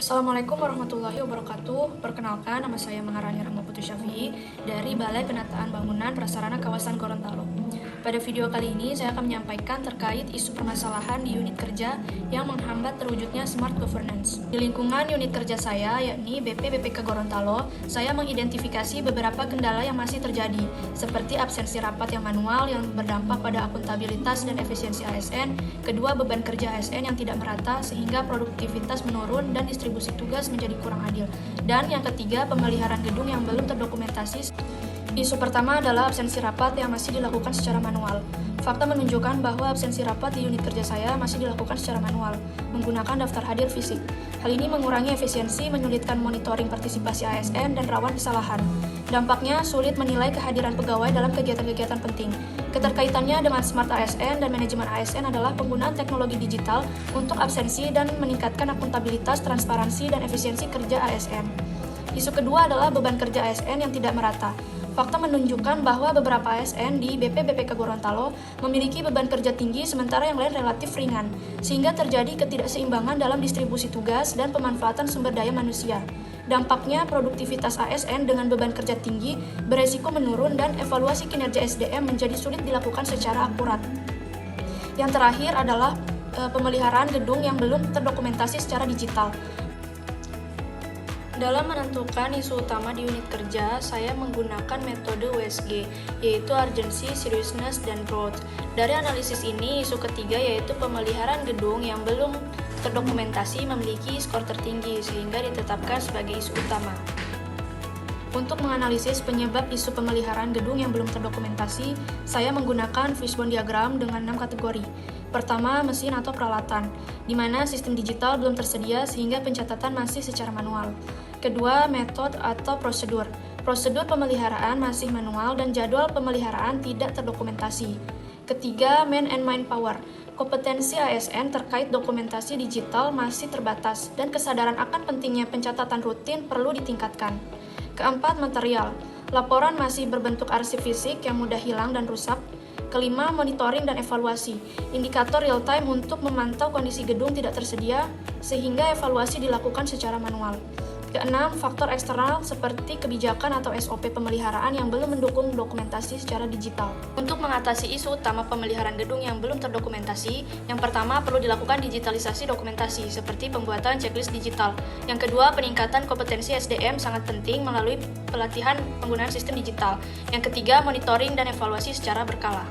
Assalamualaikum warahmatullahi wabarakatuh. Perkenalkan, nama saya Maharani Rahma Putri Syafi'i dari Balai Penataan Bangunan Prasarana Kawasan Gorontalo. Pada video kali ini, saya akan menyampaikan terkait isu permasalahan di unit kerja yang menghambat terwujudnya smart governance. Di lingkungan unit kerja saya, yakni BPK Gorontalo, saya mengidentifikasi beberapa kendala yang masih terjadi, seperti absensi rapat yang manual yang berdampak pada akuntabilitas dan efisiensi ASN, kedua beban kerja ASN yang tidak merata sehingga produktivitas menurun dan distribusi tugas menjadi kurang adil, dan yang ketiga, pemeliharaan gedung yang belum terdokumentasi. Isu pertama adalah absensi rapat yang masih dilakukan secara manual. Fakta menunjukkan bahwa absensi rapat di unit kerja saya masih dilakukan secara manual, menggunakan daftar hadir fisik. Hal ini mengurangi efisiensi, menyulitkan monitoring partisipasi ASN, dan rawan kesalahan. Dampaknya, sulit menilai kehadiran pegawai dalam kegiatan-kegiatan penting. Keterkaitannya dengan smart ASN dan manajemen ASN adalah penggunaan teknologi digital untuk absensi dan meningkatkan akuntabilitas, transparansi, dan efisiensi kerja ASN. Isu kedua adalah beban kerja ASN yang tidak merata. Fakta menunjukkan bahwa beberapa ASN di BPK Gorontalo memiliki beban kerja tinggi sementara yang lain relatif ringan, sehingga terjadi ketidakseimbangan dalam distribusi tugas dan pemanfaatan sumber daya manusia. Dampaknya, produktivitas ASN dengan beban kerja tinggi beresiko menurun dan evaluasi kinerja SDM menjadi sulit dilakukan secara akurat. Yang terakhir adalah pemeliharaan gedung yang belum terdokumentasi secara digital. Dalam menentukan isu utama di unit kerja, saya menggunakan metode USG, yaitu Urgency, Seriousness, dan Growth. Dari analisis ini, isu ketiga yaitu pemeliharaan gedung yang belum terdokumentasi memiliki skor tertinggi, sehingga ditetapkan sebagai isu utama. Untuk menganalisis penyebab isu pemeliharaan gedung yang belum terdokumentasi, saya menggunakan fishbone diagram dengan 6 kategori. Pertama, mesin atau peralatan, di mana sistem digital belum tersedia sehingga pencatatan masih secara manual. Kedua, metode atau prosedur. Prosedur pemeliharaan masih manual dan jadwal pemeliharaan tidak terdokumentasi. Ketiga, man and manpower. Kompetensi ASN terkait dokumentasi digital masih terbatas dan kesadaran akan pentingnya pencatatan rutin perlu ditingkatkan. Keempat, material. Laporan masih berbentuk arsip fisik yang mudah hilang dan rusak. Kelima, monitoring dan evaluasi. Indikator real-time untuk memantau kondisi gedung tidak tersedia, sehingga evaluasi dilakukan secara manual. Keenam, faktor eksternal seperti kebijakan atau SOP pemeliharaan yang belum mendukung dokumentasi secara digital. Untuk mengatasi isu utama pemeliharaan gedung yang belum terdokumentasi, yang pertama perlu dilakukan digitalisasi dokumentasi, seperti pembuatan checklist digital. Yang kedua, peningkatan kompetensi SDM sangat penting melalui pelatihan penggunaan sistem digital. Yang ketiga, monitoring dan evaluasi secara berkala.